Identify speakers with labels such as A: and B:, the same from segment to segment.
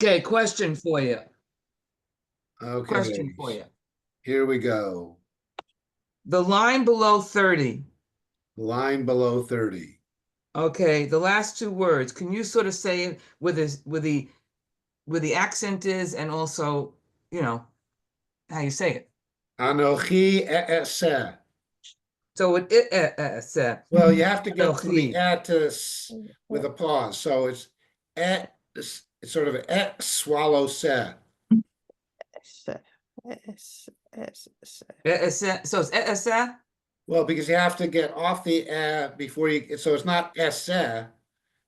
A: Okay, question for you.
B: Okay,
A: Question for you.
B: here we go.
A: The line below 30.
B: Line below 30.
A: Okay, the last two words. Can you sort of say it with where the accent is and also, how you say it?
B: Anochi e'eseh.
A: So it
B: Well, you have to get to the
A: Anochi.
B: to with a pause. So it's it's sort of swallow se.
A: So it's
B: Well, because you have to get off the before you, so it's not esse.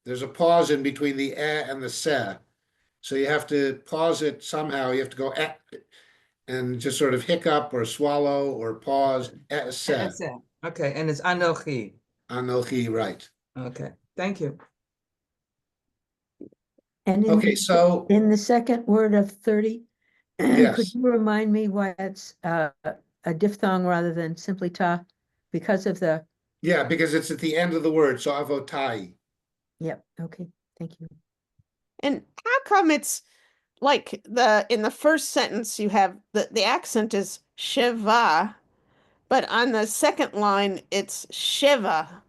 B: There's a pause in between the and the se. So you have to pause it somehow. You have to go and just sort of hiccup or swallow or pause. Esse.
A: Okay, and it's Anochi.
B: Anochi, right.
A: Okay, thank you.
C: And
B: Okay, so
C: in the second word of 30,
B: yes.
C: could you remind me why it's a diphthong rather than simply ta? Because of the,
B: Yeah, because it's at the end of the word. So avotai.
C: yep, okay, thank you.
D: And how come it's like in the first sentence you have the accent is shiva, but on the second line it's shiva.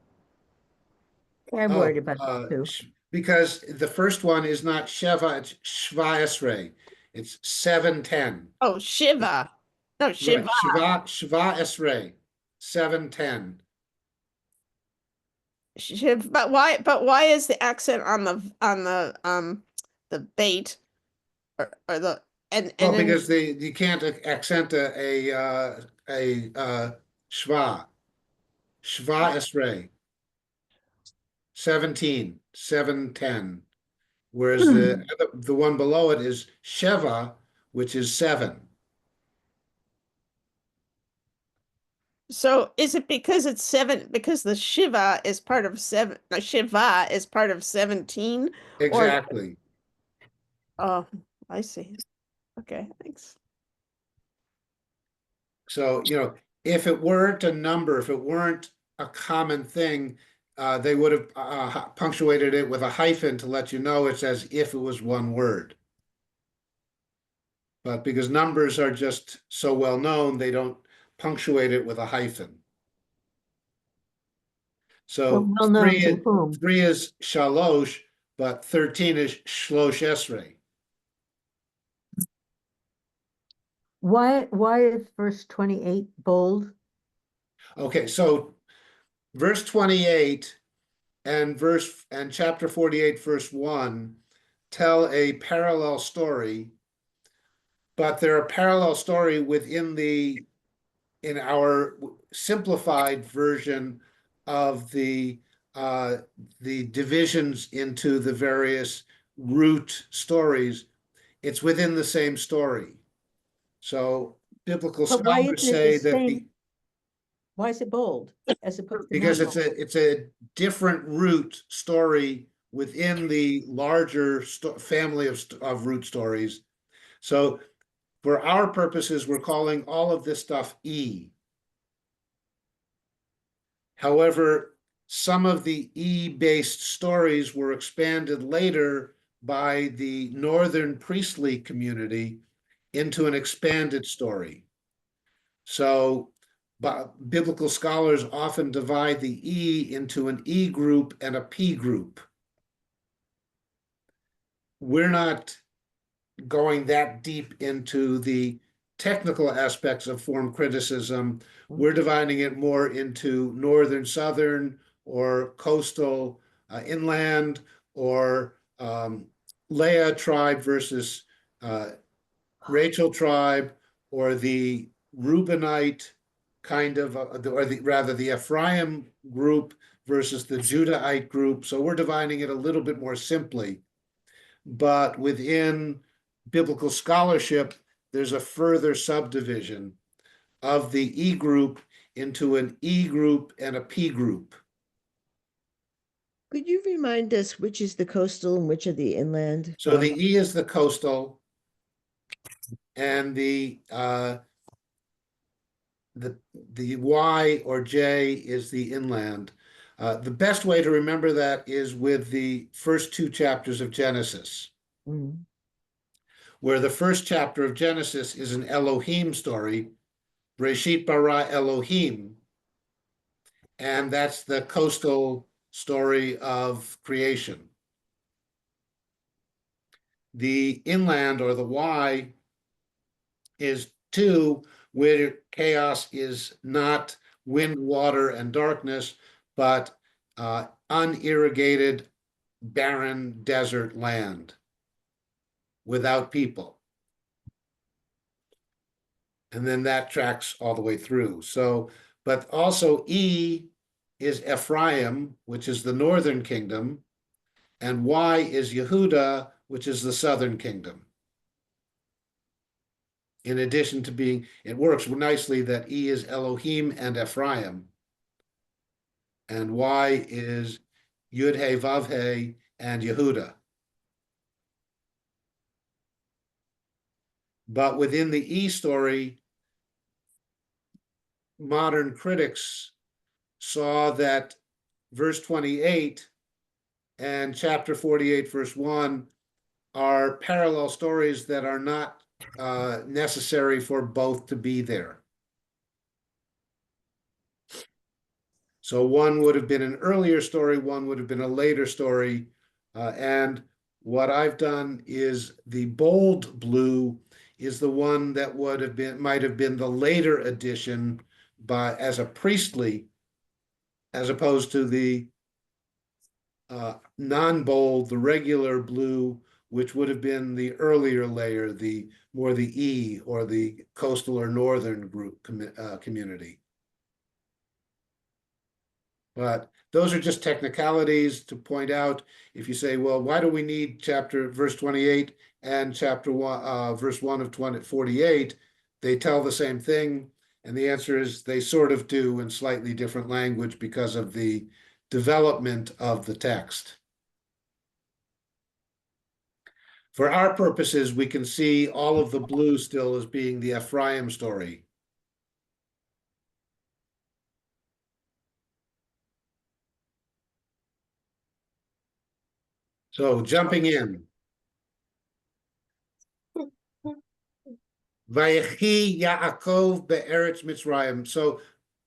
C: I'm worried about that too.
B: Because the first one is not Sheva, it's Shva Esrei. It's 710.
D: Oh, shiva. No, shiva.
B: Right. Shva Esrei. 710.
D: Shiv, but why is the accent on the bait or the and
B: Well,
D: then
B: because you can't accent a Shva. Shva Esrei. 17, 710. Whereas the one below it is Sheva, which is 7.
D: so is it because it's 7 because the shiva is part of 7 no, shiva is part of 17
B: Exactly.
D: Oh, I see. Okay, thanks.
B: So, if it weren't a number, if it weren't a common thing, they would have punctuated it with a hyphen to let you know it's as if it was one word. But because numbers are just so well known, they don't punctuate it with a hyphen. So
C: Well known to whom?
B: 3 is shalosh, but 13 is shlosh esrei.
C: Why is verse 28 bold?
B: Okay, so verse 28 and chapter 48, verse 1 tell a parallel story, but they're a parallel story in our simplified version of the divisions into the various root stories. It's within the same story. So biblical
C: But why
B: scholars
C: isn't it
B: say
C: the
B: that
C: same? Why is it bold as opposed to
B: because
C: not bold?
B: it's a different root story within the larger family of root stories. So for our purposes, we're calling all of this stuff E. However, some of the E-based stories were expanded later by the northern priestly community into an expanded story. So biblical scholars often divide the E into an E group and a P group. We're not going that deep into the technical aspects of form criticism. We're dividing it more into northern, southern, or coastal, inland, or Leah tribe versus Rachel tribe, or the Reubenite kind of, rather the Ephraim group versus the Judahite group. So we're dividing it a little bit more simply. But within biblical scholarship, there's a further subdivision of the E group into an E group and a P group.
E: Could you remind us which is the coastal and which are the inland?
B: So the E is the coastal, and the Y or J is the inland. The best way to remember that is with the first 2 chapters of Genesis.
C: Mhm.
B: where the first chapter of Genesis is an Elohim story, Breshit bara Elohim, and that's the coastal story of creation. The inland, or the Y, is 2, where chaos is not wind, water, and darkness, but unirrigated, barren desert land without people. And then that tracks all the way through. So, but also E is Ephraim, which is the northern kingdom, and Y is Yehuda, which is the southern kingdom. In addition to being, it works nicely that E is Elohim and Ephraim, and Y is Yud He Vav He and Yehuda. But within the E story, modern critics saw that verse 28 and chapter 48, verse 1 are parallel stories that are not necessary for both to be there. So one would have been an earlier story, one would have been a later story. And what I've done is the bold blue is the one that would have been, might have been the later edition as a priestly, as opposed to the non-bold, the regular blue, which would have been the earlier layer, the more the E, or the coastal or northern group community. But those are just technicalities to point out. If you say, well, why do we need verse 28 and chapter 1, verse 1 of 48? They tell the same thing. And the answer is they sort of do in slightly different language because of the development of the text. For our purposes, we can see all of the blue still as being the Ephraim story. So jumping in. Vayechi Yaakov be'eretz Mitzrayim. So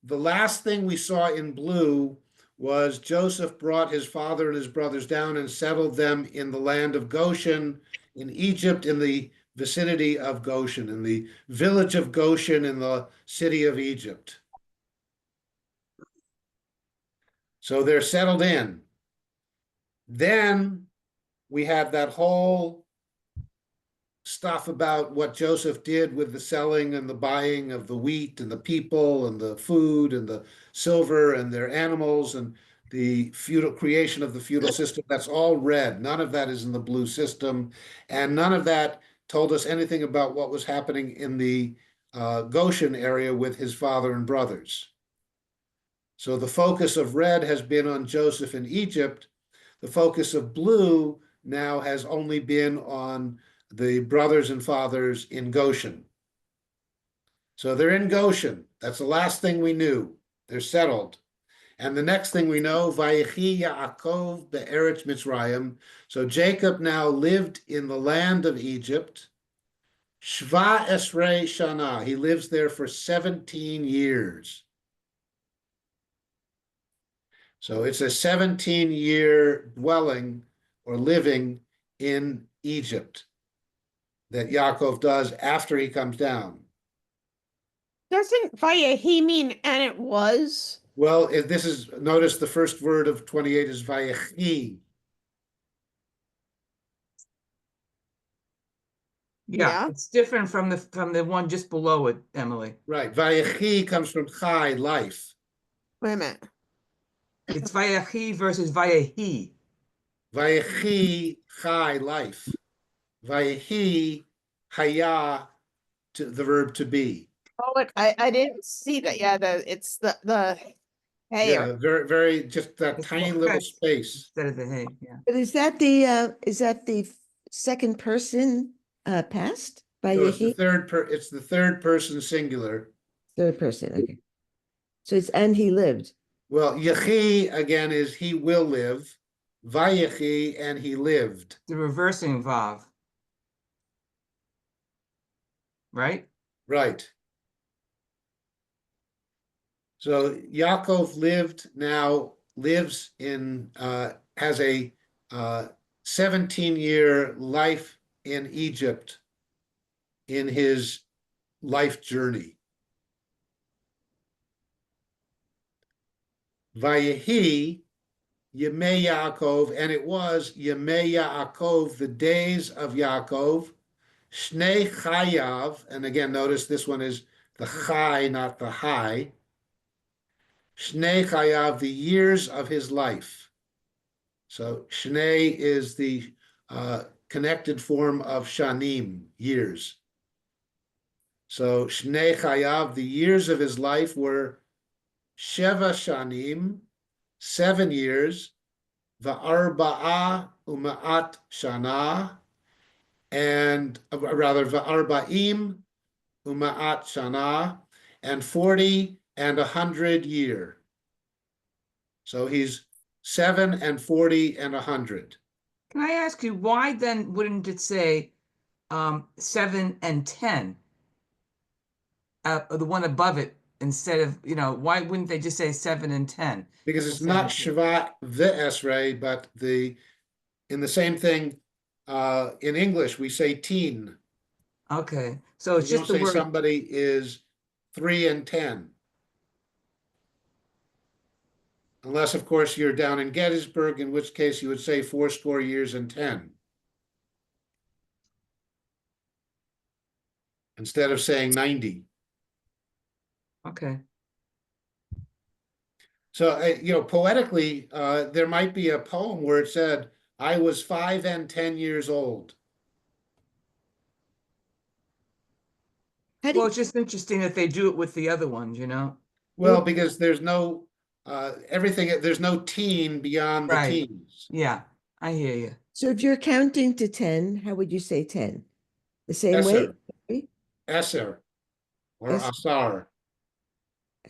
B: the last thing we saw in blue was Joseph brought his father and his brothers down and settled them in the land of Goshen, in Egypt, in the vicinity of Goshen, in the village of Goshen, in the city of Egypt. So they're settled in. Then we have that whole stuff about what Joseph did with the selling and the buying of the wheat and the people and the food and the silver and their animals and the feudal creation of the feudal system. That's all red. None of that is in the blue system. And none of that told us anything about what was happening in the Goshen area with his father and brothers. So the focus of red has been on Joseph in Egypt. The focus of blue now has only been on the brothers and fathers in Goshen. So they're in Goshen. That's the last thing we knew. They're settled. And the next thing we know, Vayechi Yaakov be'eretz Mitzrayim. So Jacob now lived in the land of Egypt. Shva esrei shana. He lives there for 17 years. So it's a 17-year dwelling or living in Egypt that Yaakov does after he comes down.
D: Doesn't Vayehi mean and it was?
B: Well, if this is, notice the first word of 28 is Vayechi.
A: Yeah, it's different from the one just below it, Emily.
B: Right. Vayechi comes from chai, life.
D: Wait a minute.
A: It's Vayechi versus Vayehi.
B: Vayechi, chai, life. Vayehi, haya, the verb to be.
D: Oh, I didn't see that. Yeah, it's the hey.
B: Yeah, very, very, just that
A: It's
B: tiny
A: more
B: little
A: fast.
B: space.
A: Instead of the hey, yeah.
E: But is that the second person past by
B: So it's the
E: Yehi?
B: it's the third person singular.
E: Third person, okay. So it's and he lived.
B: Well, Yechi again is he will live. Vayechi, and he lived.
A: The reversing Vav. right?
B: Right. So Yaakov lives in, has a 17-year life in Egypt in his life journey. Vayehi Yemei Yaakov, and it was Yemei Yaakov, the days of Yaakov, Shnei Chayav, and again, notice this one is the Chai, not the High. Shnei Chayav, the years of his life. So Shnei is the connected form of Shanim, years. So Shnei Chayav, the years of his life were Sheva Shanim, 7 years, Va'arba'a Uma'at Shana, and rather Va'arba'im Uma'at Shana, and 40 and 100 year. So he's 7 and 40 and 100.
A: Can I ask you, why then wouldn't it say 7 and 10? The one above it, instead of, why wouldn't they just say 7 and 10?
B: Because it's not
A: 17.
B: Shvat V'Esrei, but in the same thing, in English, we say teen.
A: Okay, so it's
B: We
A: just
B: don't
A: the
B: say
A: word.
B: somebody is 3 and 10. Unless, of course, you're down in Gettysburg, in which case you would say 80 years and 10. Instead of saying 90.
A: Okay.
B: So, poetically, there might be a poem where it said, I was 5 and 10 years old.
E: How do
A: Well,
E: you,
A: it's just interesting that they do it with the other ones,
B: Well, because there's no there's no teen beyond the
A: Right.
B: teens.
A: Yeah, I hear you.
E: so if you're counting to 10, how would you say 10? The same way?
B: Eser or
E: Es-
B: asar.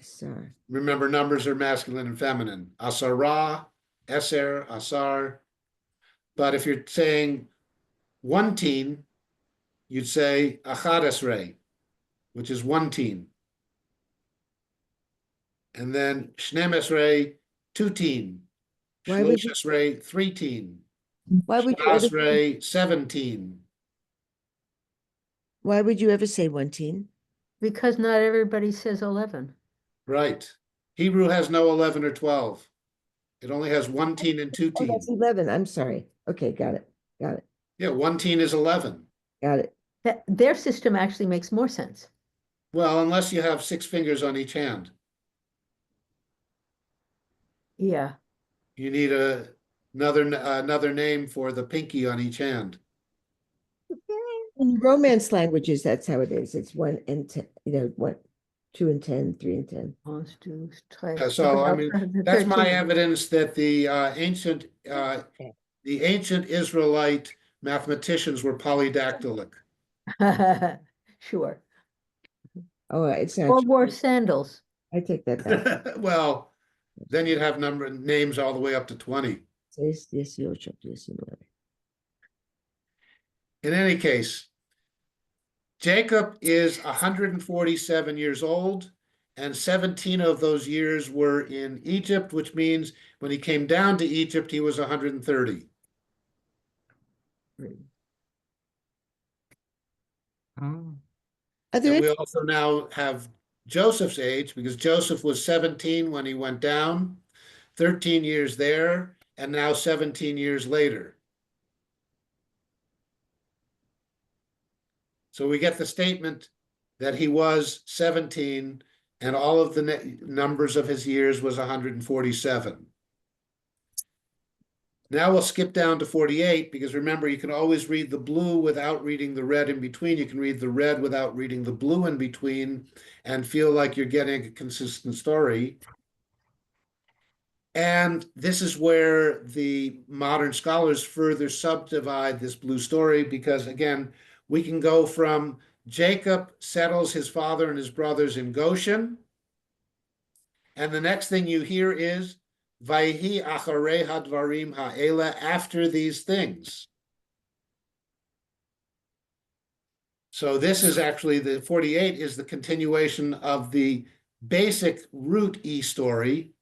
E: Sorry.
B: Remember, numbers are masculine and feminine. Asara, eser, asar. But if you're saying 1 teen, you'd say achad esrei, which is 1 teen. And then shnem esrei, 2 teen.
E: Why would
B: Shlosh
E: you,
B: esrei, 3 teen.
E: why would you ever,
B: Esrei, 17.
E: why would you ever say 1 teen?
C: Because not everybody says 11.
B: Right. Hebrew has no 11 or 12. It only has 1 teen and 2
E: Oh,
B: teen.
E: that's 11. I'm sorry. Okay, got it. Got it.
B: Yeah, 1 teen is 11.
E: Got it.
C: Their system actually makes more sense.
B: Well, unless you have 6 fingers on each hand.
C: Yeah.
B: You need another name for the pinky on each hand.
E: In Romance languages, that's how it is. It's 1 and 10, 2 and 10, 3 and 10.
B: So, I mean, that's my evidence that the ancient Israelite mathematicians were polydactylic.
C: Sure.
E: Oh, it's not
C: Or
E: true.
C: wore sandals.
E: I take that back.
B: Well, then you'd have names all the way up to 20. In any case, Jacob is 147 years old, and 17 of those years were in Egypt, which means when he came down to Egypt, he was 130.
A: Oh.
E: Are there
B: And we
E: any-
B: also now have Joseph's age, because Joseph was 17 when he went down, 13 years there, and now 17 years later. So we get the statement that he was 17 and all of the numbers of his years was 147. Now we'll skip down to 48, because remember, you can always read the blue without reading the red in between. You can read the red without reading the blue in between and feel like you're getting a consistent story. And this is where the modern scholars further subdivide this blue story, because again, we can go from Jacob settles his father and his brothers in Goshen, and the next thing you hear is Vayhi acharei hadvarim ha'ela, after these things. So this is actually, the 48 is the continuation of the basic root E story,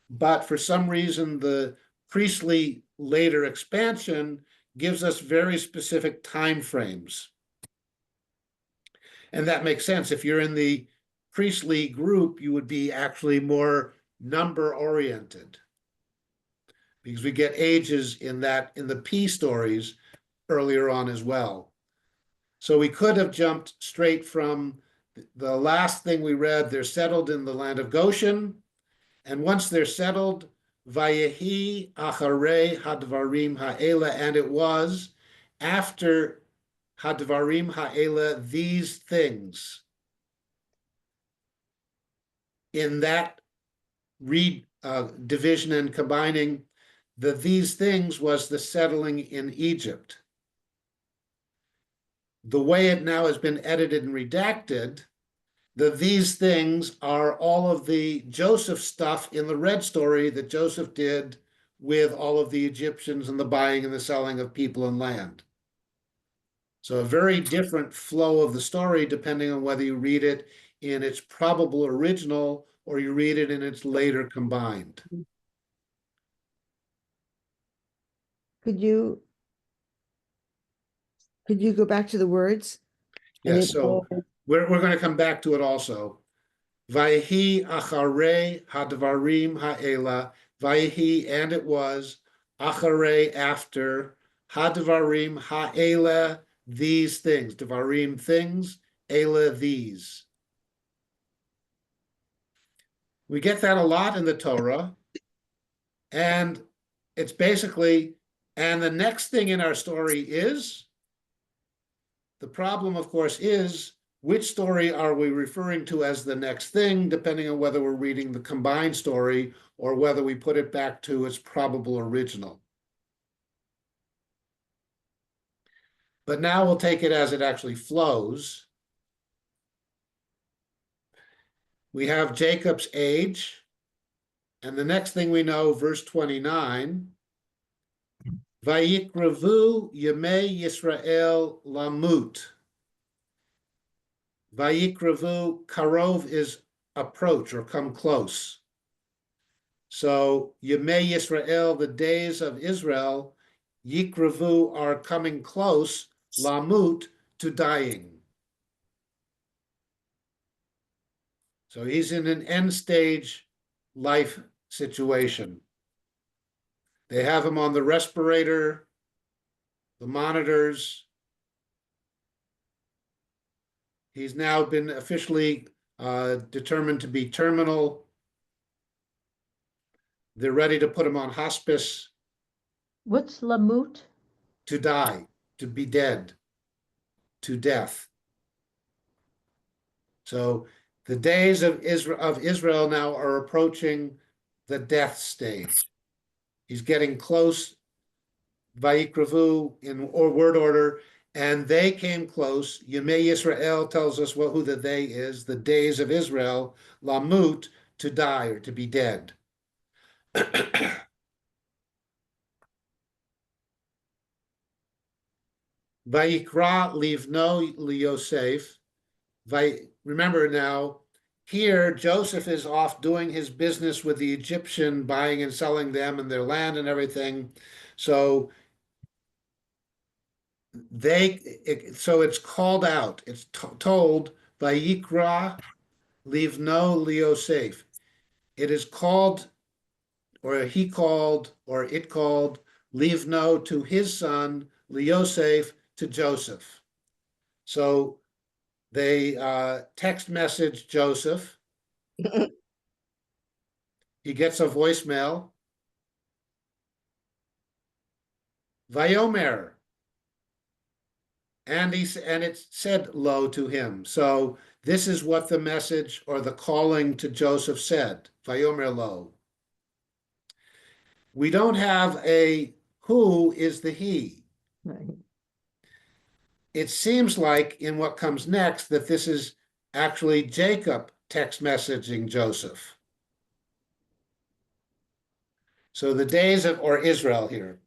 B: but for some reason, the priestly later expansion gives us very specific time frames. And that makes sense. If you're in the priestly group, you would be actually more number oriented, because we get ages in the P stories earlier on as well. So we could have jumped straight from the last thing we read, they're settled in the land of Goshen. And once they're settled, Vayehi acharei hadvarim ha'ela, and it was after hadvarim ha'ela, these things. In that division and combining, these things was the settling in Egypt. The way it now has been edited and redacted, these things are all of the Joseph stuff in the red story that Joseph did with all of the Egyptians and the buying and the selling of people and land. So a very different flow of the story, depending on whether you read it in its probable original or you read it in its later combined.
E: Could you go back to the words?
B: Yes, so we're going to come back to it also. Vayhi acharei hadvarim ha'ela, vayhi, and it was, acharei, after, hadvarim ha'ela, these things, dvarim, things, ela, these. We get that a lot in the Torah, and it's basically, and the next thing in our story is, the problem, of course, is which story are we referring to as the next thing, depending on whether we're reading the combined story or whether we put it back to its probable original. But now we'll take it as it actually flows. We have Jacob's age, and the next thing we know, verse 29, Vayikravu Yemei Yisrael Lamut. Vayikravu, karov is approach or come close. So Yemei Yisrael, the days of Israel, Yikravu are coming close, Lamut, to dying. So he's in an end stage life situation. They have him on the respirator, the monitors. He's now been officially determined to be terminal. They're ready to put him on hospice.
C: What's lamut?
B: To die, to be dead, to death. So the days of Israel now are approaching the death stage. He's getting close, Vayikravu in word order, and they came close. Yemei Yisrael tells us who the they is, the days of Israel, Lamut, to die or to be dead. Vayikra livno liYosef. Remember now, here Joseph is off doing his business with the Egyptian, buying and selling them and their land and everything. So it's called out. It's told Vayikra livno liYosef. It is called, or he called, or it called livno to his son liYosef, to Joseph. So they text message Joseph. He gets a voicemail. Vayomer. And it said lo to him. So this is what the message or the calling to Joseph said. Vayomer lo. We don't have a who is the he.
C: Right.
B: It seems like in what comes next that this is actually Jacob text messaging Joseph. So the days of, or Israel here,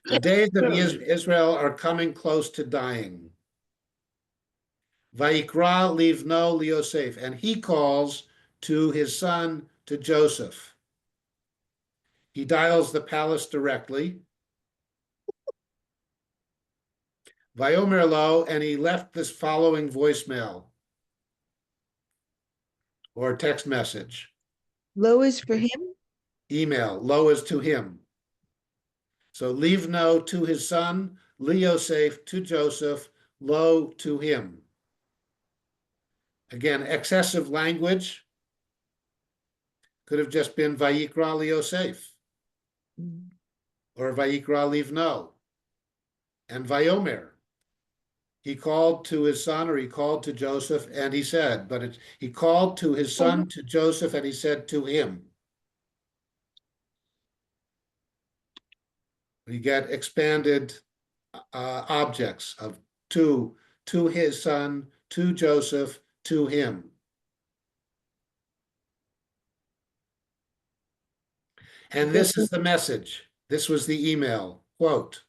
B: the days of Israel are coming close to dying. Vayikra livno liosef, and he calls to his son, to Joseph. He dials the palace directly. Vayomer lo, and he left this following voicemail or text message.
E: Lo is for him.
B: Email, lo is to him. So livno to his son, liosef to Joseph, lo to him. Again, excessive language could have just been Vayikra liosef or Vayikra livno. And Vayomer, he called to his son, or he called to Joseph, and he said, but he called to his son, to Joseph, and he said to him. We get expanded objects of to his son, to Joseph, to him. And this is the message. This was the email. Quote,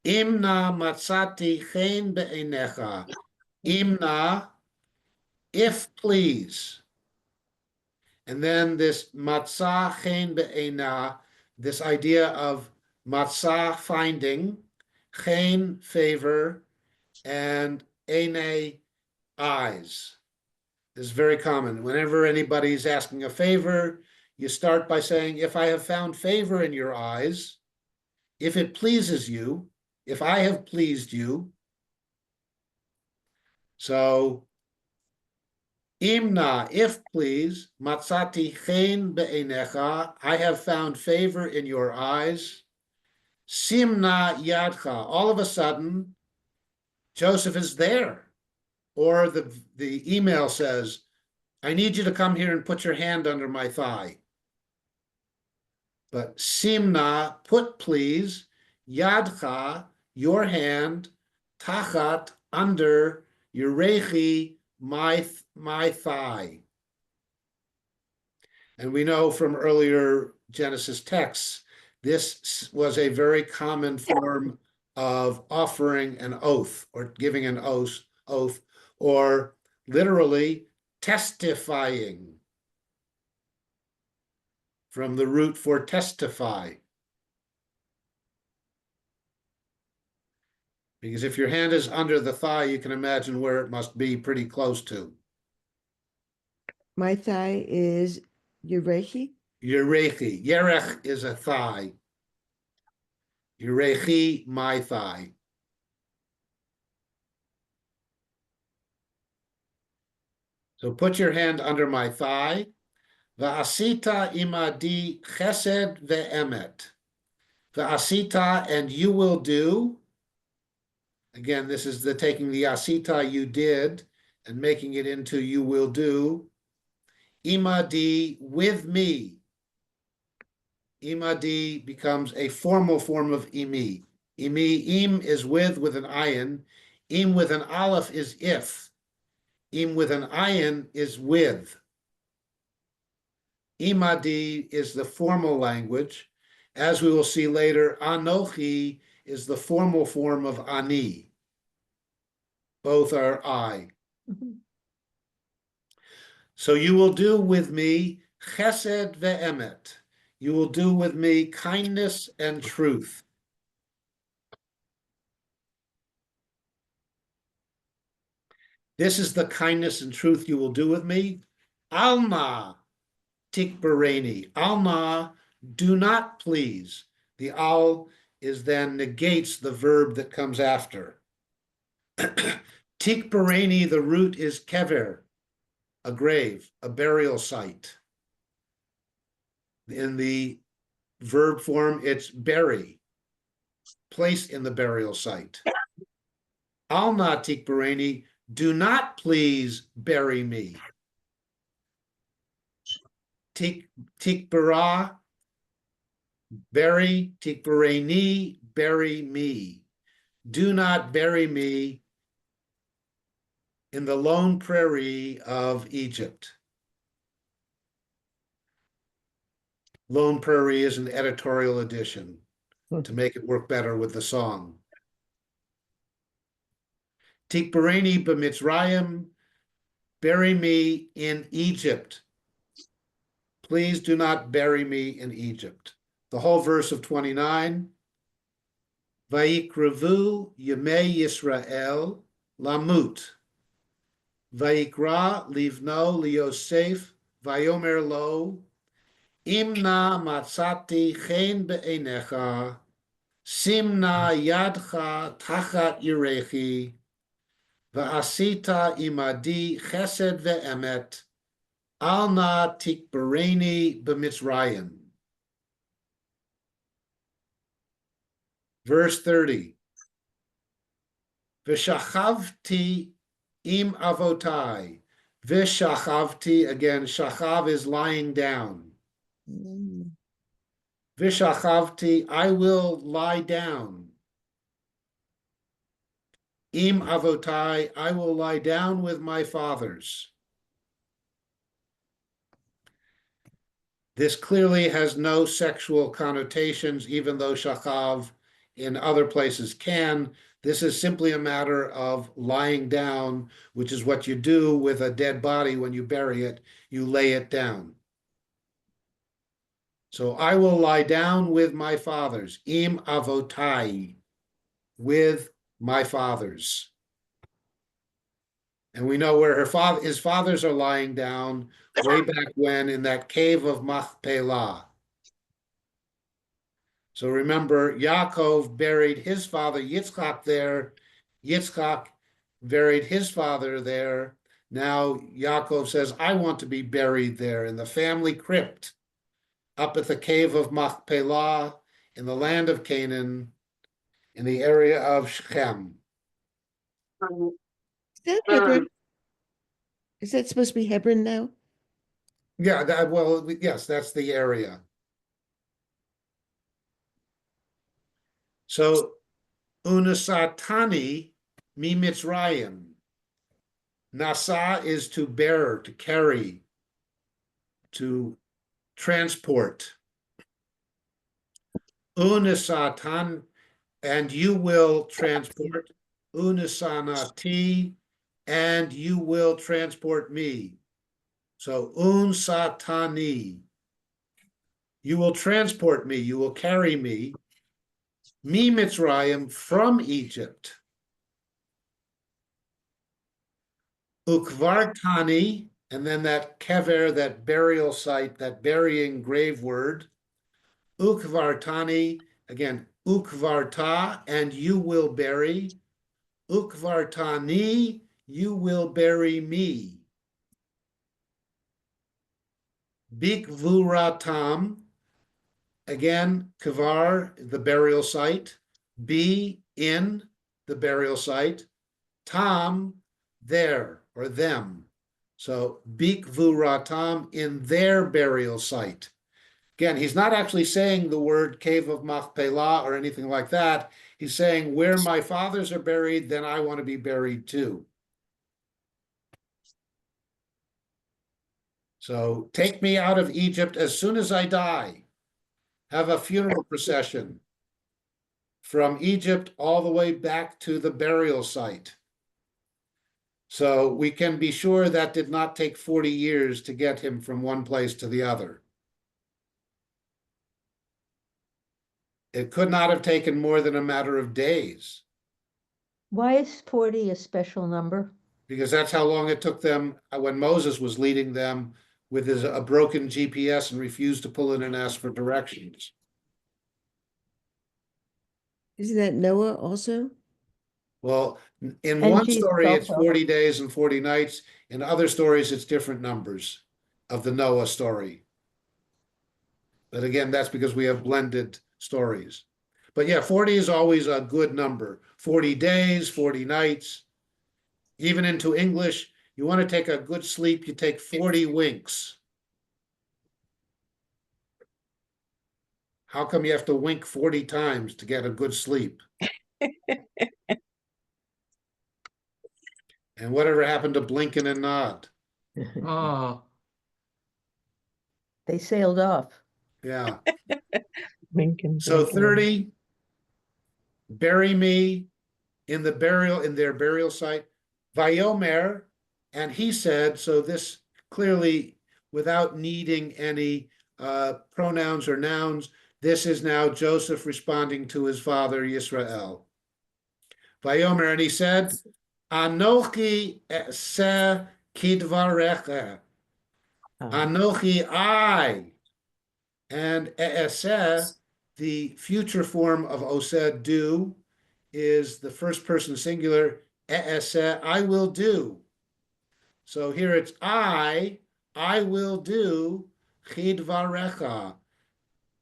B: Imna matzati chen be'enecha. Imna, if please. And then this matzah chen be'ena, this idea of matzah, finding, chen, favor, and ene, eyes. This is very common. Whenever anybody's asking a favor, you start by saying, if I have found favor in your eyes, if it pleases you, if I have pleased you. So, Imna, if please, matzati chen be'enecha, I have found favor in your eyes. Simna yadcha, all of a sudden, Joseph is there. Or the email says, I need you to come here and put your hand under my thigh. But simna, put please, yadcha, your hand, tachat, under, yurechi, my thigh. And we know from earlier Genesis texts, this was a very common form of offering an oath or giving an oath, or literally testifying, from the root for testify. Because if your hand is under the thigh, you can imagine where it must be pretty close to.
E: My thigh is Yurechi.
B: Yurechi. Yerech is a thigh. Yurechi, my thigh. So put your hand under my thigh. Va'asita imadi chesed ve'emet. Va'asita, and you will do. Again, this is the taking the asita, you did, and making it into you will do. Imadi, with me. Imadi becomes a formal form of imi. Im is with an ayin. Im with an aleph is if. Im with an ayin is with. Imadi is the formal language. As we will see later, anochi is the formal form of ani. Both are I. So you will do with me chesed ve'emet. You will do with me kindness and truth. This is the kindness and truth you will do with me. Alma tikbareni. Alma, do not please. The al is then negates the verb that comes after. Tikbareni, the root is kever, a grave, a burial site. In the verb form, it's bury, place in the burial site. Alna tikbareni, do not please bury me. Tikbara, bury, tikbareni, bury me. Do not bury me in the lone prairie of Egypt. Lone Prairie is an editorial addition to make it work better with the song. Tikbareni b'Mitzrayim, bury me in Egypt. Please do not bury me in Egypt. The whole verse of 29. Vayikrevu Yemei Yisrael Lamut. Vayikra Livno Liosef Vayomer Lo Imna Matzati Chen Be'enecha Simna Yadcha Tachat Yirechi Va'asita Imadi Chesed Ve'emet Al Na Tikbareni B'Mitzrayim. Verse 30. V'shachavti im avotai. V'shachavti, again, shachav is lying down. V'shachavti, I will lie down. Im avotai, I will lie down with my fathers. This clearly has no sexual connotations, even though shachav in other places can. This is simply a matter of lying down, which is what you do with a dead body when you bury it. You lay it down. So I will lie down with my fathers, im avotai, with my fathers. And we know where his fathers are lying down way back when in that cave of Machpelah. So remember, Yaakov buried his father Yitzchak there. Yitzchak buried his father there. Now Yaakov says, I want to be buried there in the family crypt up at the cave of Machpelah in the land of Canaan in the area of Shechem.
E: Is that Hebron? Is that supposed to be Hebron now?
B: Yeah, yes, that's the area. So, unasatani mi Mitzrayim. Nasa is to bear, to carry, to transport. Unasatan, and you will transport. Unasanati, and you will transport me. So, unsatani. You will transport me, you will carry me. Mi Mitzrayim, from Egypt. Ukvartani, and then that kever, that burial site, that burying grave word. Ukvartani, again, ukvarta, and you will bury. Ukvartani, you will bury me. Bikvuratam, again, kvar, the burial site. Be, in, the burial site. Tam, there, or them. So, bikvuratam, in their burial site. Again, he's not actually saying the word cave of Machpelah or anything like that. He's saying, where my fathers are buried, then I want to be buried too. So, take me out of Egypt as soon as I die. Have a funeral procession from Egypt all the way back to the burial site. So we can be sure that did not take 40 years to get him from one place to the other. It could not have taken more than a matter of days.
C: Why is 40 a special number?
B: Because that's how long it took them when Moses was leading them with a broken GPS and refused to pull in and ask for directions.
E: Isn't that Noah also?
B: Well, in
C: And
B: one
C: Jesus
B: story, it's
C: also.
B: 40 days and 40 nights. In other stories, it's different numbers of the Noah story. But again, that's because we have blended stories. But yeah, 40 is always a good number. 40 days, 40 nights. Even into English, you want to take a good sleep, you take 40 winks. How come you have to wink 40 times to get a good sleep? And whatever happened to blinking and nod?
A: Oh,
C: They sailed off.
B: Yeah.
E: Lincoln.
B: So 30, bury me in their burial site, Vayomer, and he said, so this clearly without needing any pronouns or nouns, this is now Joseph responding to his father Yisrael. Vayomer, and he said, Anochi se kidvarecha. Anochi, I. And e'eseh, the future form of oseh, do, is the first person singular. E'eseh, I will do. So here it's I will do chidvarecha.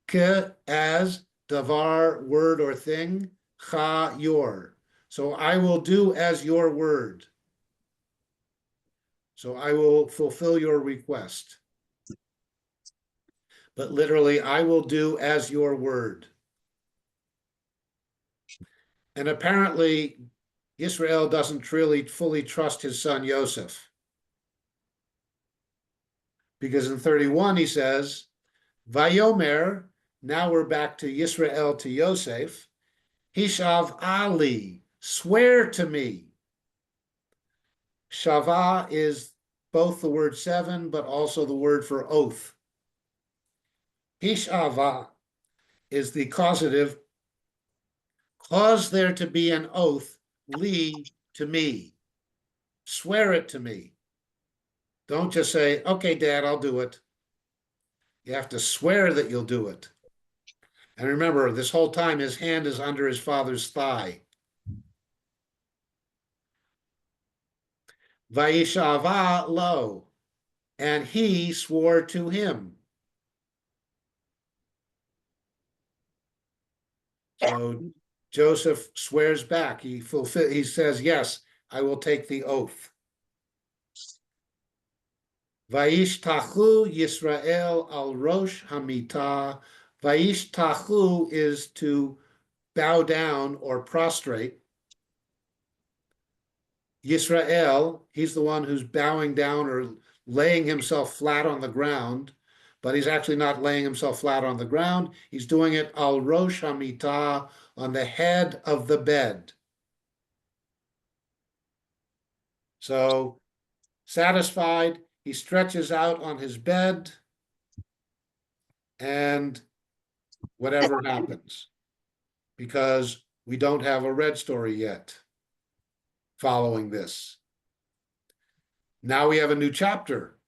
B: Ke, as, davar, word or thing, cha, your. So I will do as your word. So I will fulfill your request. But literally, I will do as your word. And apparently, Israel doesn't really fully trust his son Yosef. Because in 31, he says, Vayomer, now we're back to Yisrael to Yosef, Hishav Ali, swear to me. Shavah is both the word seven, but also the word for oath. Hishava is the causative, cause there to be an oath, li, to me. Swear it to me. Don't just say, okay, Dad, I'll do it. You have to swear that you'll do it. And remember, this whole time his hand is under his father's thigh. Vayishava lo, and he swore to him. So Joseph swears back. He says, yes, I will take the oath. Vayishtachu Yisrael al Rosh Hamita. Vayishtachu is to bow down or prostrate. Yisrael, he's the one who's bowing down or laying himself flat on the ground, but he's actually not laying himself flat on the ground. He's doing it al Rosh Hamita, on the head of the bed. So, satisfied, he stretches out on his bed, and whatever happens, because we don't have a red story yet following this. Now we have a new chapter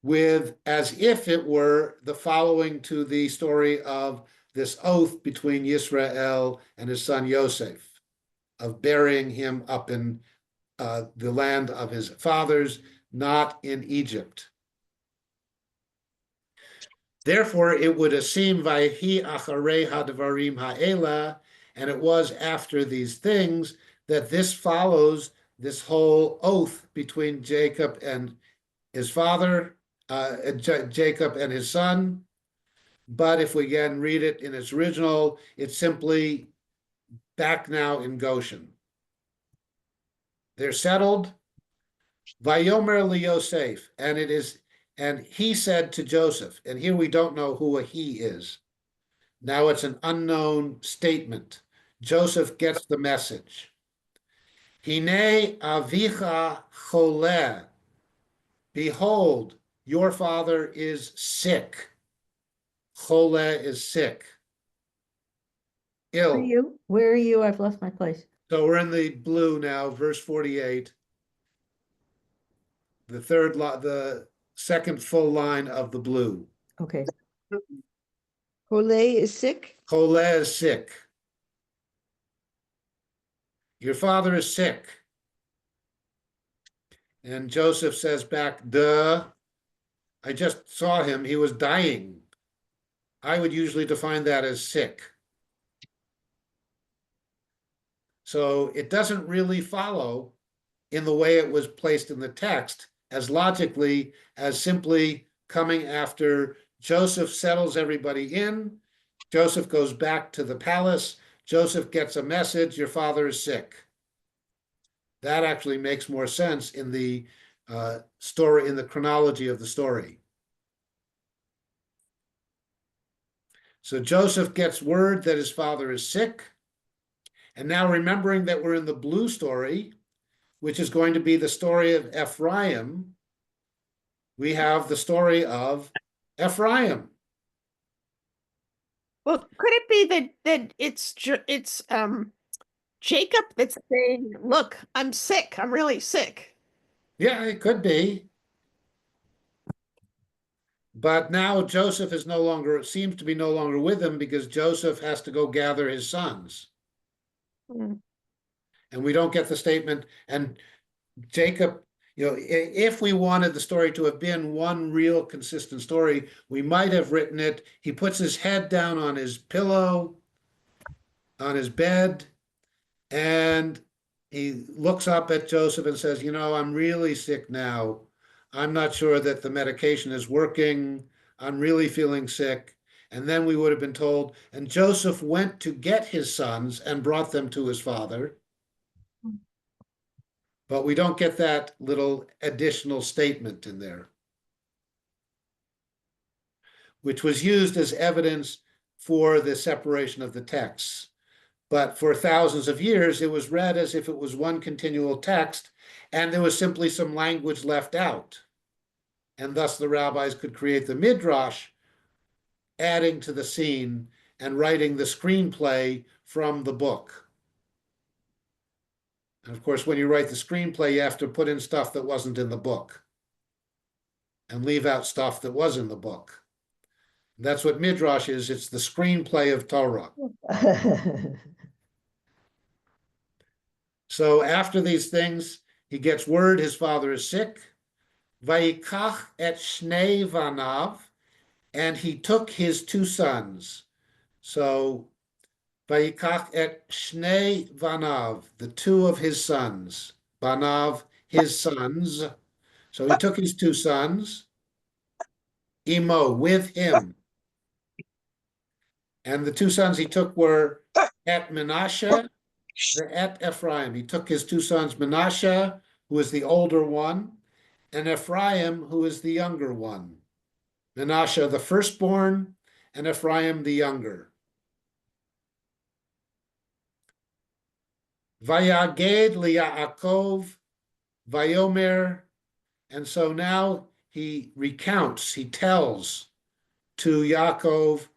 B: with, as if it were the following to the story of this oath between Yisrael and his son Yosef, of burying him up in the land of his fathers, not in Egypt. Therefore, it would seem Vayhi acharei hadvarim ha'ela, and it was after these things that this follows this whole oath between Jacob and his father, Jacob and his son. But if we again read it in its original, it's simply back now in Goshen. They're settled. Vayomer liYosef, and he said to Joseph, and here we don't know who a he is. Now it's an unknown statement. Joseph gets the message. Hine avicha choleh. Behold, your father is sick. Choleh is sick. Ill.
C: Where are you? I've lost my place.
B: So we're in the blue now, verse 48. The second full line of the blue.
C: Okay.
E: Ole is sick.
B: Choleh is sick. Your father is sick. And Joseph says back, duh, I just saw him. He was dying. I would usually define that as sick. So it doesn't really follow in the way it was placed in the text as logically as simply coming after Joseph settles everybody in. Joseph goes back to the palace. Joseph gets a message, your father is sick. That actually makes more sense in the story, in the chronology of the story. So Joseph gets word that his father is sick, And now remembering that we're in the blue story, which is going to be the story of Ephraim, we have the story of Ephraim.
D: Well, could it be that it's Jacob that's saying, "Look, I'm sick. I'm really sick."
B: Yeah, it could be. But now Joseph is no longer, seems to be no longer with him because Joseph has to go gather his sons.
D: Mm.
B: And we don't get the statement. And Jacob, if we wanted the story to have been one real consistent story, we might have written it. He puts his head down on his pillow, on his bed, and he looks up at Joseph and says, I'm really sick now. I'm not sure that the medication is working. I'm really feeling sick. And then we would have been told, and Joseph went to get his sons and brought them to his father. But we don't get that little additional statement in there, which was used as evidence for the separation of the texts. But for thousands of years, it was read as if it was one continual text, and there was simply some language left out. And thus the rabbis could create the midrash, adding to the scene and writing the screenplay from the book. And of course, when you write the screenplay, you have to put in stuff that wasn't in the book and leave out stuff that was in the book. That's what midrash is. It's the screenplay of Torah. So after these things, he gets word his father is sick. Vayikach et shnei vanav, and he took his two sons. So Vayikach et shnei vanav, the two of his sons. Vanav, his sons. So he took his two sons, imo, with him. And the two sons he took were et Menashe, et Ephraim. He took his two sons, Menashe, who is the older one, and Ephraim, who is the younger one. Menashe, the firstborn, and Ephraim, the younger. Vayaged liYaakov, Vayomer, and so now he recounts, he tells to Yaakov,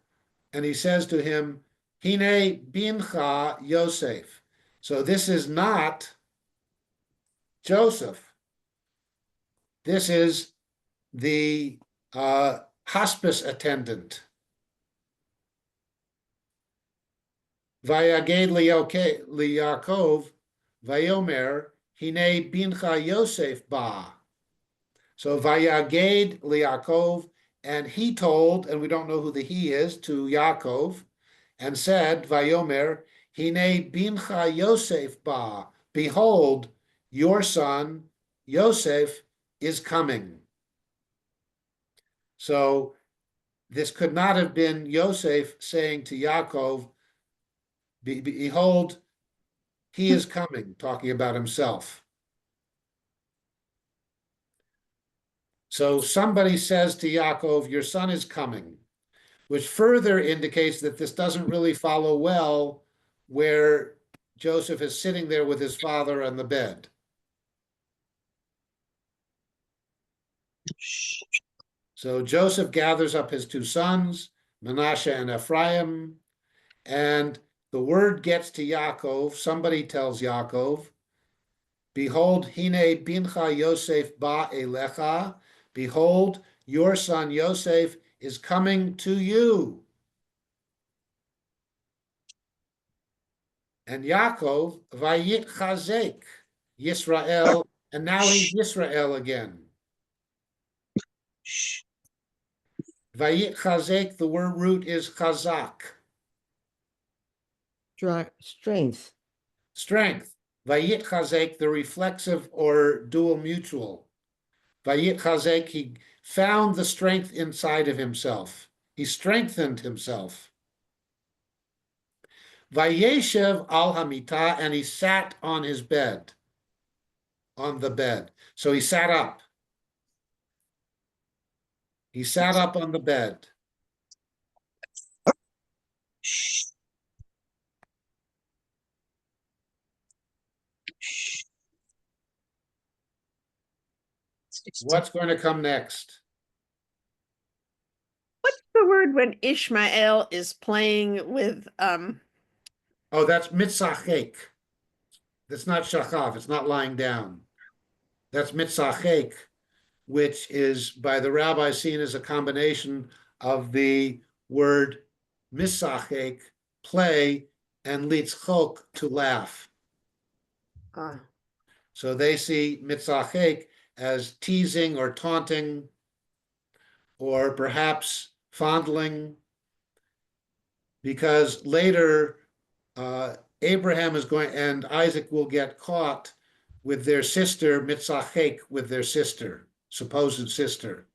B: and he says to him, Hine bincha Yosef. So this is not Joseph. This is the hospice attendant. Vayaged liYaakov, Vayomer, Hine bincha Yosef ba. So Vayaged liYaakov, and he told, and we don't know who the he is, to Yaakov, and said, Vayomer, Hine bincha Yosef ba. Behold, your son Yosef is coming. So this could not have been Yosef saying to Yaakov, behold, he is coming, talking about himself. So somebody says to Yaakov, your son is coming, which further indicates that this doesn't really follow well where Joseph is sitting there with his father on the bed. So Joseph gathers up his two sons, Menashe and Ephraim, and the word gets to Yaakov. Somebody tells Yaakov, behold, hine bincha Yosef ba elecha. Behold, your son Yosef is coming to you. And Yaakov, vayit chazek, Yisrael, and now he's Yisrael again. Vayit chazek, the word root is chazak.
E: Strength.
B: Strength. Vayit chazek, the reflexive or dual mutual. Vayit chazek, he found the strength inside of himself. He strengthened himself. Vayeshev al hamita, and he sat on his bed, on the bed. So he sat up. He sat up on the bed. What's going to come next?
D: What's the word when Ishmael is playing with
B: Oh, that's mitzachek. That's not shachav. It's not lying down. That's mitzachek, which is by the rabbi seen as a combination of the word misachek, play, and litzchok, to laugh. So they see mitzachek as teasing or taunting, or perhaps fondling, because later Abraham is going, and Isaac will get caught with their sister, mitzachek, with their sister, supposed sister.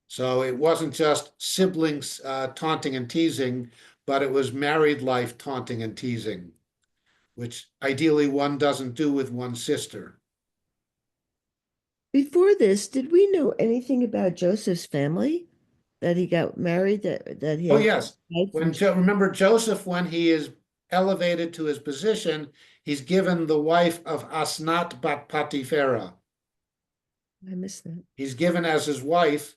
B: So it wasn't just siblings taunting and teasing, but it was married life taunting and teasing, which ideally one doesn't do with one's sister.
E: Before this, did we know anything about Joseph's family? That he got married, that he
B: Oh,
E: had
B: yes.
E: died from-
B: Remember Joseph, when he is elevated to his position, he's given the wife of Asnat bat Patifera.
E: I missed that.
B: He's given as his wife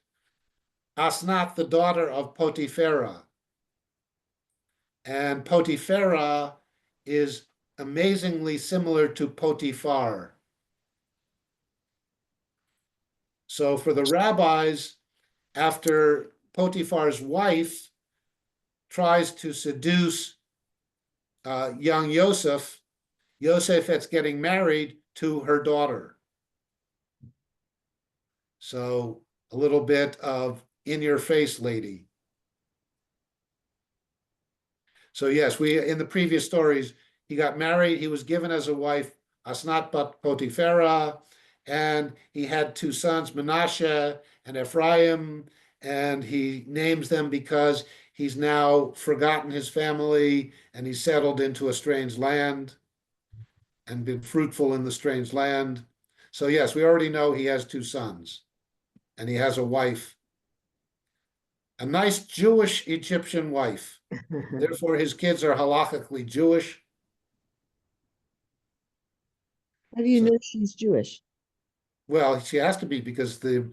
B: Asnat, the daughter of Potiphera. And Potiphera is amazingly similar to Potiphar. So for the rabbis, after Potiphar's wife tries to seduce young Yosef, Yosef is getting married to her daughter. So a little bit of in your face lady. So yes, in the previous stories, he got married, he was given as a wife Asnat bat Potiphera, and he had two sons, Menashe and Ephraim, and he names them because he's now forgotten his family and he's settled into a strange land and been fruitful in the strange land. So yes, we already know he has two sons and he has a wife, a nice Jewish Egyptian wife. Therefore, his kids are halachically Jewish.
E: How do you
B: So-
E: know she's Jewish?
B: Well, she has to be because the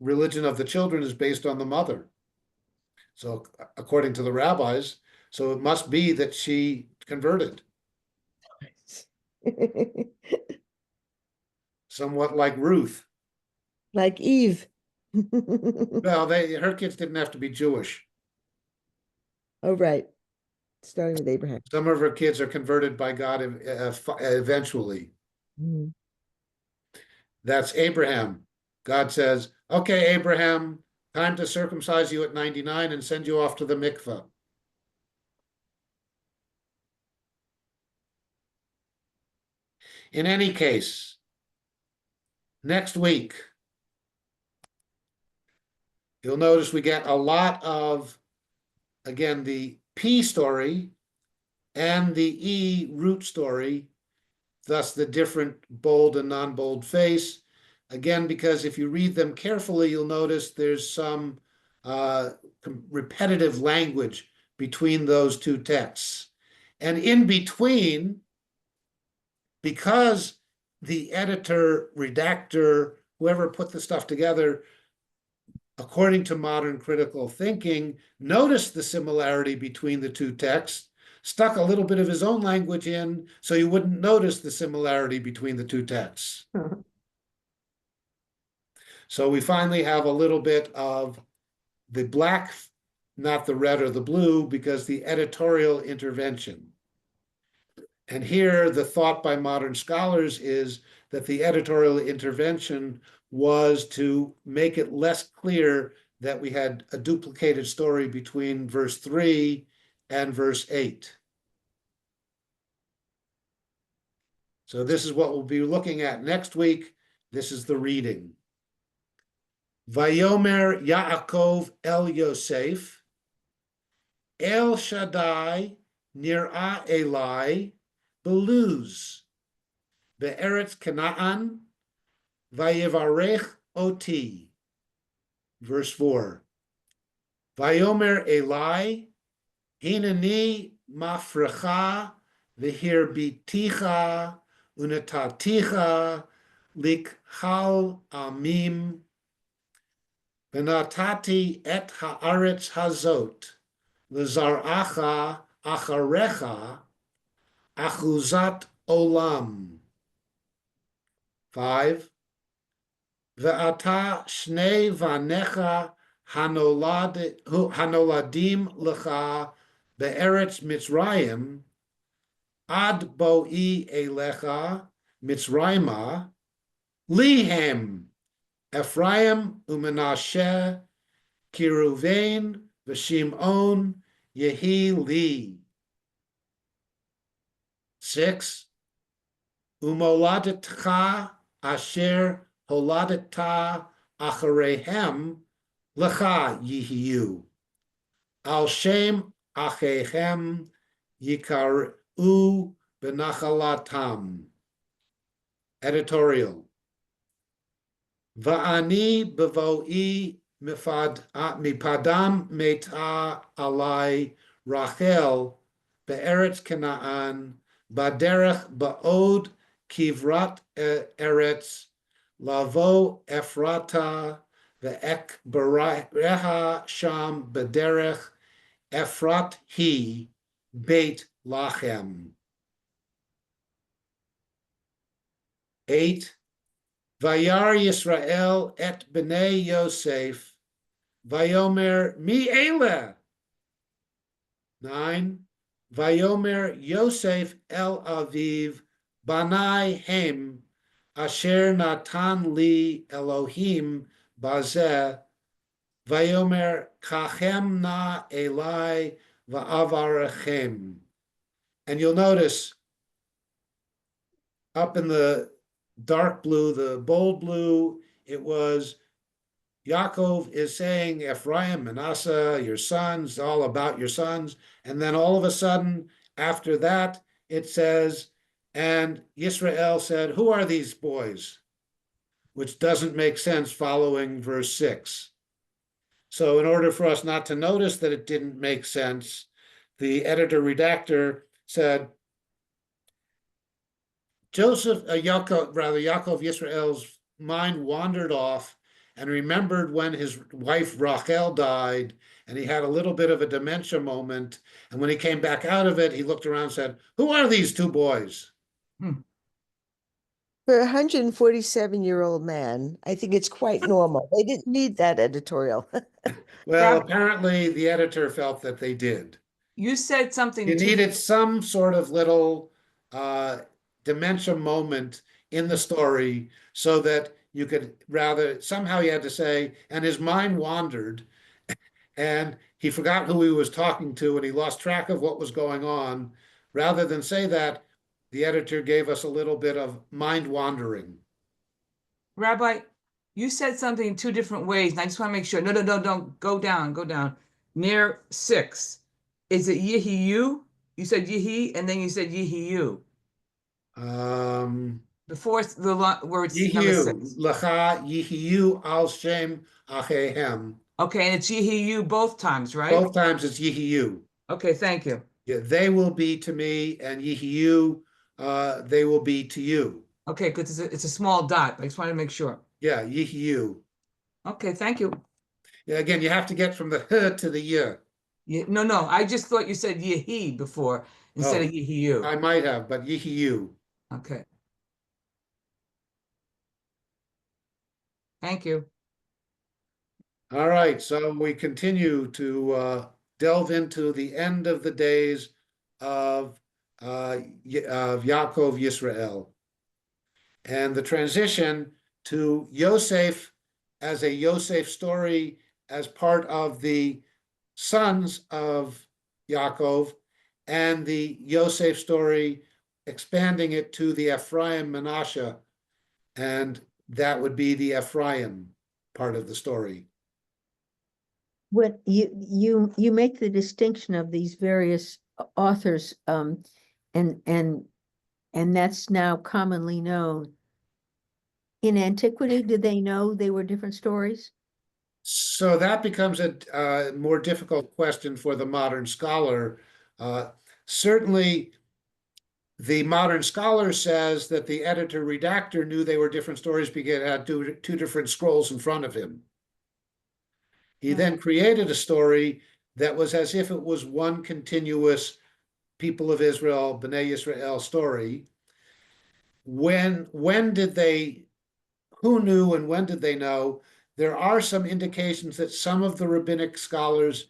B: religion of the children is based on the mother. So according to the rabbis, so it must be that she converted, somewhat like Ruth.
E: Like Eve.
B: Well, her kids didn't have to be Jewish.
E: Oh, right. Starting with Abraham.
B: Some of her kids are converted by God eventually.
E: Mm.
B: That's Abraham. God says, okay, Abraham, time to circumcise you at 99 and send you off to the mikveh. In any case, next week, you'll notice we get a lot of, again, the P story and the E root story, thus the different bold and non-bold face. Again, because if you read them carefully, you'll notice there's some repetitive language between those two texts. And in between, because the editor, redactor, whoever put the stuff together, according to modern critical thinking, noticed the similarity between the two texts, stuck a little bit of his own language in so you wouldn't notice the similarity between the two texts. So we finally have a little bit of the black, not the red or the blue, because the editorial intervention. And here the thought by modern scholars is that the editorial intervention was to make it less clear that we had a duplicated story between verse 3 and verse 8. So this is what we'll be looking at next week. This is the reading. Vayomer Yaakov el Yosef, El Shaddai nir'a Elai, beluz, be'eretz Canaan, vayevarech oti. Verse 4. Vayomer Elai, hineni mafrecha, v'hirbiticha, unataticha, likhal amim v'natati et haaretz hazot l'zar'acha acharecha achuzat olam. 5. Ve'ata shnei vanecha hanoladim lecha be'eretz Mitzrayim ad bo'i elecha Mitzrayma lihem Ephraim u'Menashe Kiruvain v'Shimon yehi li. 6. Umoladetcha asher holadeta acharehem lecha yihiyu. Al shem achehem yikaru benachalatam. Editorial. Va'ani bevoi mipadam meta alai Rachel be'eretz Canaan baderech ba'od kivrat eretz lavo Ephrata ve'ek bereha sham bederech Ephrat hi beit lachem. 8. Vayar Yisrael et bnei Yosef vayomer mi ele. 9. Vayomer Yosef el Aviv Banai Hem Asher Natan li Elohim Bazeh Vayomer Kachem na Elai Va'avarachem. And you'll notice up in the dark blue, the bold blue, it was Yaakov is saying, Ephraim, Manasseh, your sons, all about your sons. And then all of a sudden, after that, it says, and Yisrael said, who are these boys? Which doesn't make sense following verse 6. So in order for us not to notice that it didn't make sense, the editor-redactor said, Yaakov Yisrael's mind wandered off and remembered when his wife Rachel died, and he had a little bit of a dementia moment. And when he came back out of it, he looked around and said, who are these two boys?
E: For a 147-year-old man, I think it's quite normal. They didn't need that editorial.
B: Well,
A: Rabbi-
B: apparently the editor felt that they did.
A: You said something.
B: You needed some sort of little dementia moment in the story so that you could somehow you had to say, and his mind wandered and he forgot who he was talking to and he lost track of what was going on. Rather than say that, the editor gave us a little bit of mind wandering.
A: Rabbi, you said something in two different ways, and I just want to make sure. No, don't go down. Near 6. Is it Yehiyu? You said Yehi, and then you said Yehiyu. The fourth, where it's number 6.
B: Lecha Yehiyu al Shem Achehem.
A: Okay, and it's Yehiyu both times, right?
B: Both times it's Yehiyu.
A: Okay, thank you.
B: Yeah, they will be to me, and Yehiyu, they will be to you.
A: Okay, because it's a small dot. I just want to make sure.
B: Yeah, Yehiyu.
A: Okay, thank you.
B: Yeah, again, you have to get from the H to the Y.
A: No, I just thought you said Yehi before instead of Yehiyu.
B: I might have, but Yehiyu.
A: Okay. Thank you.
B: All right, so we continue to delve into the end of the days of Yaakov Yisrael and the transition to Yosef as a Yosef story as part of the sons of Yaakov and the Yosef story expanding it to the Ephraim Menashe, and that would be the Ephraim part of the story.
C: What you make the distinction of these various authors, and that's now commonly known. In antiquity, did they know they were different stories?
B: So that becomes a more difficult question for the modern scholar. Certainly, The modern scholar says that the editor-redactor knew they were different stories because he had two different scrolls in front of him. He then created a story that was as if it was one continuous people of Israel, Bnei Yisrael story. When did they, who knew and when did they know? There are some indications that some of the rabbinic scholars,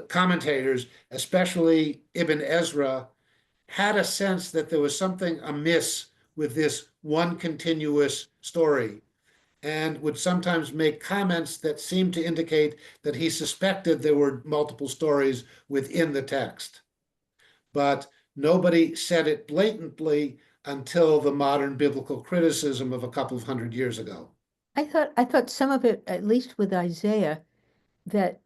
B: commentators, especially Ibn Ezra, had a sense that there was something amiss with this one continuous story, and would sometimes make comments that seemed to indicate that he suspected there were multiple stories within the text. But nobody said it blatantly until the modern biblical criticism of a couple of hundred years ago.
C: I thought some of it, at least with Isaiah, that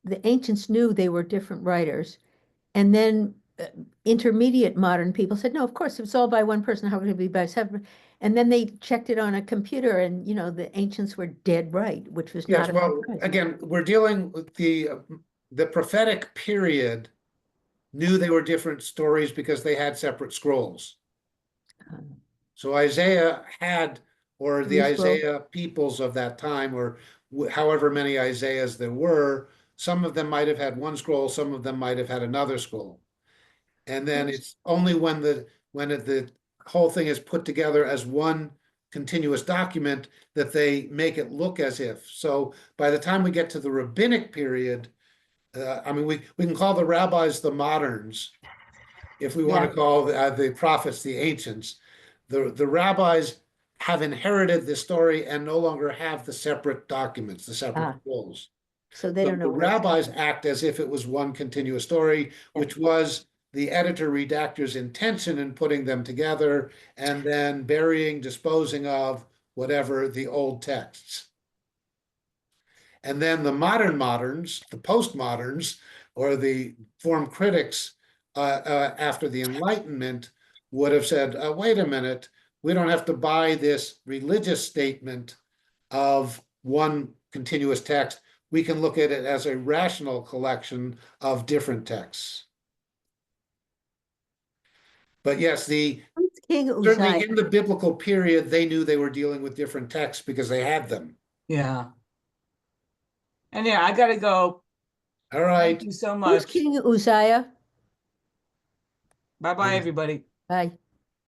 C: the ancients knew they were different writers. And then intermediate modern people said, no, of course, if it's all by one person, how could it be by separate? And then they checked it on a computer and, the ancients were dead right, which was
B: Yes,
C: not a
B: well,
C: surprise.
B: again, we're dealing with the prophetic period knew they were different stories because they had separate scrolls. So Isaiah had, or the
C: Three scrolls.
B: Isaiah peoples of that time, or however many Isaiahs there were, some of them might have had one scroll, some of them might have had another scroll. And then it's only when the whole thing is put together as one continuous document that they make it look as if. So by the time we get to the rabbinic period, I mean, we can call the rabbis the moderns, if we want to call the prophets the ancients. The rabbis have inherited the story and no longer have the separate documents, the separate scrolls.
C: So they don't know.
B: The rabbis act as if it was one continuous story, which was the editor-redactor's intention in putting them together, and then burying, disposing of whatever the old texts. And then the modern moderns, the postmoderns, or the form critics after the Enlightenment would have said, wait a minute, we don't have to buy this religious statement of one continuous text. We can look at it as a rational collection of different texts. But yes, certainly in the biblical period, they knew they were dealing with different texts because they had them.
A: Yeah. And yeah, I gotta go.
B: All right.
A: Thank you so
C: Who's
A: much.
C: King Uzziah?
A: Bye-bye, everybody.
C: Bye.